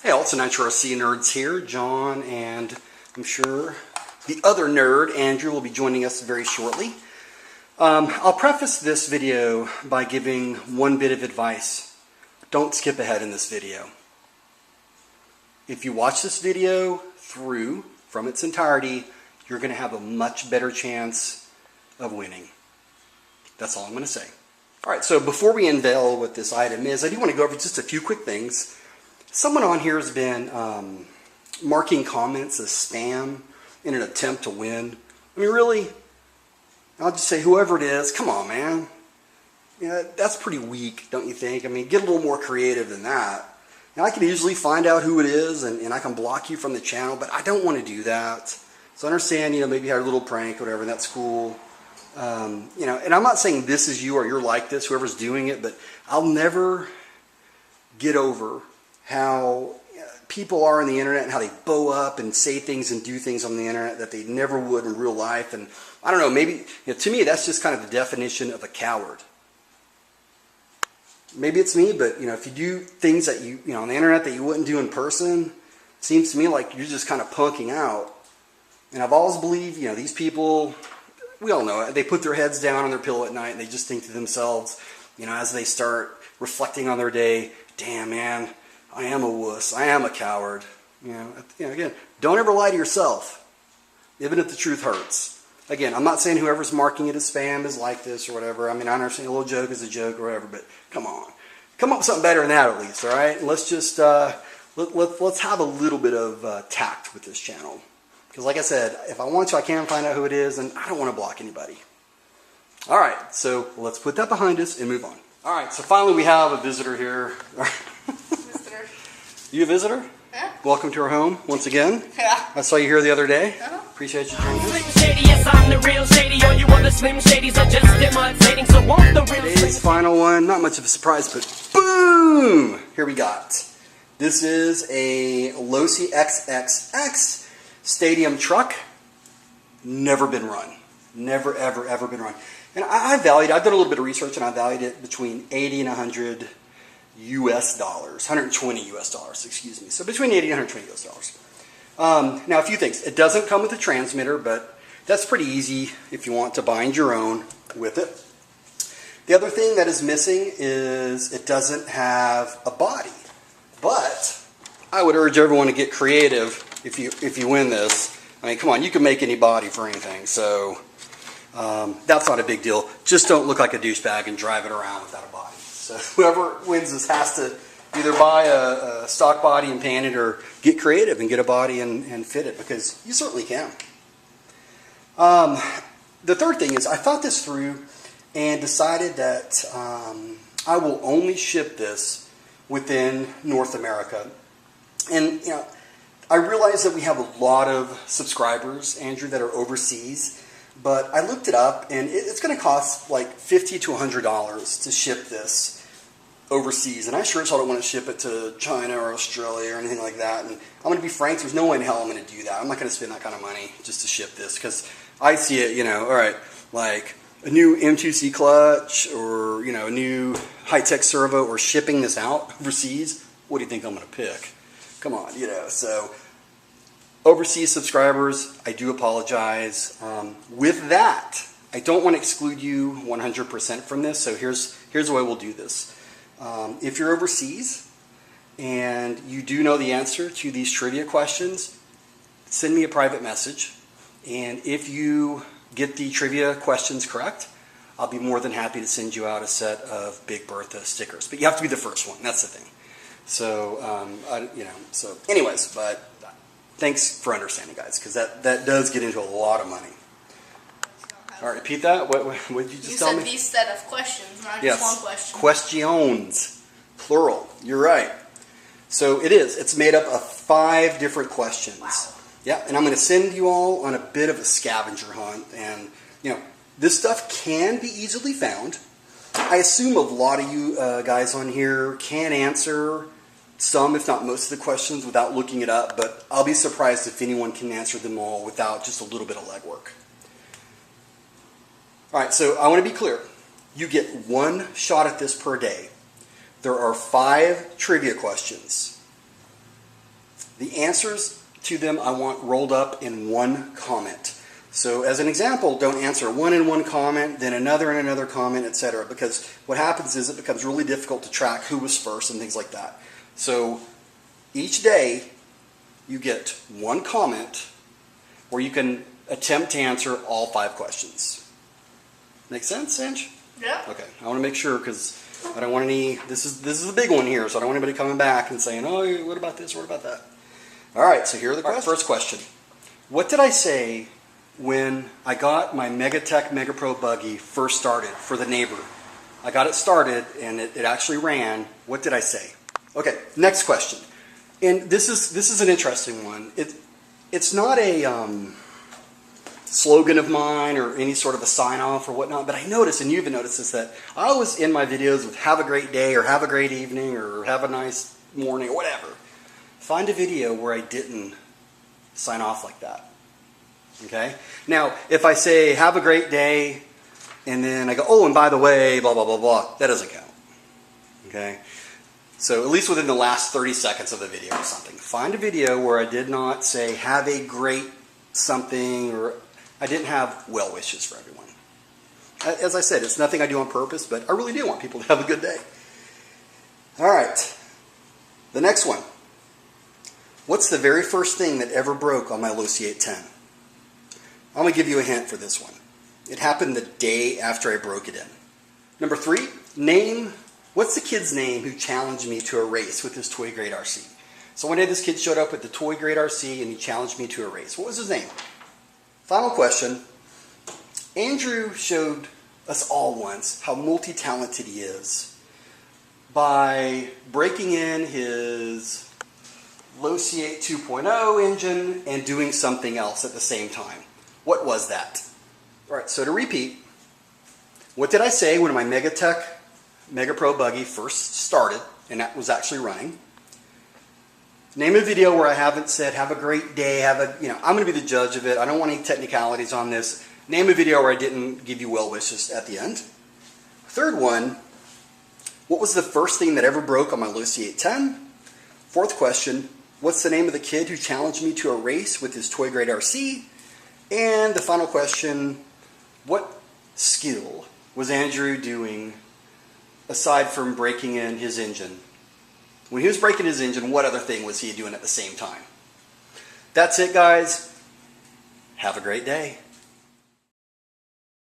Hey, all, it's the Nitro nerds here. John and I'm sure the other nerd, Andrew, will be joining us very shortly. I'll preface this video by giving one bit of advice. Don't skip ahead in this video. If you watch this video through from its entirety, you're going to have a much better chance of winning. That's all I'm going to say. All right, so before we unveil what this item is, I do want to go over just a few quick things. Someone on here has been marking comments as spam in an attempt to win. I mean, really, I'll just say whoever it is, come on, man. Yeah, that's pretty weak, don't you think? I mean, get a little more creative than that. Now, I can easily find out who it is, and I can block you from the channel, but I don't want to do that. So I understand, maybe you had a little prank or whatever, and that's cool. And I'm not saying this is you or you're like this, whoever's doing it, but I'll never get over how people are on the internet and how they bow up and say things and do things on the internet that they never would in real life. And I don't know, maybe, to me, that's just kind of the definition of a coward. Maybe it's me, but, if you do things that you on the internet that you wouldn't do in person, it seems to me like you're just kind of punking out. And I've always believed, these people, we all know it, they put their heads down on their pillow at night and they just think to themselves, as they start reflecting on their day, damn, man, I am a wuss. I am a coward. Again, don't ever lie to yourself, even if the truth hurts. Again, I'm not saying whoever's marking it as spam is like this or whatever. I mean, I understand a little joke is a joke or whatever, but come on. Come up with something better than that at least, all right? Let's just, let's have a little bit of tact with this channel. Because like I said, if I want to, I can find out who it is, and I don't want to block anybody. All right, so let's put that behind us and move on. All right, so finally we have a visitor here. You a visitor? Yeah. Welcome to our home once again. Yeah. I saw you here the other day. Appreciate you joining us. Slim Shady, yes, I'm the real Shady. All you other Slim Shadys are just imitating, so won't the real Today's final one, not much of a surprise, but boom! Here we got. This is a Losi XXX stadium truck. Never been run. Never, ever, ever been run. And I've done a little bit of research, and I valued it between 80 and 100 US dollars, 120 US dollars, excuse me. So between 80 and 120 US dollars. Now, a few things. It doesn't come with a transmitter, but that's pretty easy if you want to bind your own with it. The other thing that is missing is it doesn't have a body. But I would urge everyone to get creative if you win this. I mean, come on, you can make any body for anything, so that's not a big deal. Just don't look like a douchebag and drive it around without a body. So whoever wins this has to either buy a stock body and pan it, or get creative and get a body and fit it, because you certainly can. The third thing is I thought this through and decided that I will only ship this within North America. And, I realize that we have a lot of subscribers, Andrew, that are overseas. But I looked it up, and it's going to cost like $50 to $100 to ship this overseas. And I sure as hell don't want to ship it to China or Australia or anything like that. And I'm going to be frank, there's no way in hell I'm going to do that. I'm not going to spend that kind of money just to ship this, because I see it, all right, like a new M2C clutch or, a new high-tech servo, or shipping this out overseas. What do you think I'm going to pick? Come on, so overseas subscribers, I do apologize. With that, I don't want to exclude you 100% from this, so here's the way we'll do this. If you're overseas and you do know the answer to these trivia questions, send me a private message, and if you get the trivia questions correct, I'll be more than happy to send you out a set of Big Bertha stickers. But you have to be the first one, that's the thing. So, so anyways, but thanks for understanding, guys, because that does get into a lot of money. All right, repeat that. What did you just tell me? You said these set of questions, not just one question. Questions, plural. You're right. So it is. It's made up of 5 different questions. Wow. Yeah, and I'm going to send you all on a bit of a scavenger hunt. And, this stuff can be easily found. I assume a lot of you guys on here can answer some, if not most of the questions without looking it up, but I'll be surprised if anyone can answer them all without just a little bit of legwork. All right, so I want to be clear. You get 1 shot at this per day. There are 5 trivia questions. The answers to them I want rolled up in one comment. So as an example, don't answer one in one comment, then another in another comment, etc. Because what happens is it becomes really difficult to track who was first and things like that. So each day you get one comment where you can attempt to answer all 5 questions. Make sense, Ange? Yeah. Okay. I want to make sure because I don't want any. This is a big one here, so I don't want anybody coming back and saying, "Oh, what about this? What about that?" All right. So here are the questions. First question: what did I say when I got my Megatech Mega Pro buggy first started for the neighbor? I got it started and it actually ran. What did I say? Okay. Next question, and this is an interesting one. It's not a slogan of mine or any sort of a sign-off or whatnot, but I noticed, and you even noticed this, that I always end my videos with have a great day or have a great evening or have a nice morning or whatever. Find a video where I didn't sign off like that. Okay? Now, if I say have a great day and then I go, oh, and by the way, blah, blah, blah, blah, that doesn't count. Okay? So at least within the last 30 seconds of the video or something. Find a video where I did not say have a great something or I didn't have well wishes for everyone. As I said, it's nothing I do on purpose, but I really do want people to have a good day. All right. The next one. What's the very first thing that ever broke on my Lucy 810? I'm going to give you a hint for this one. It happened the day after I broke it in. Number 3, what's the kid's name who challenged me to a race with his toy grade RC? So one day this kid showed up with the toy grade RC and he challenged me to a race. What was his name? Final question. Andrew showed us all once how multi-talented he is by breaking in his Lucy 8 2.0 engine and doing something else at the same time. What was that? All right, so to repeat, what did I say when my Megatech Mega Pro buggy first started and that was actually running? Name a video where I haven't said, have a great day, I'm going to be the judge of it. I don't want any technicalities on this. Name a video where I didn't give you well wishes at the end. Third one, what was the first thing that ever broke on my Lucy 810? Fourth question, what's the name of the kid who challenged me to a race with his toy grade RC? And the final question, what skill was Andrew doing aside from breaking in his engine? When he was breaking his engine, what other thing was he doing at the same time? That's it, guys. Have a great day.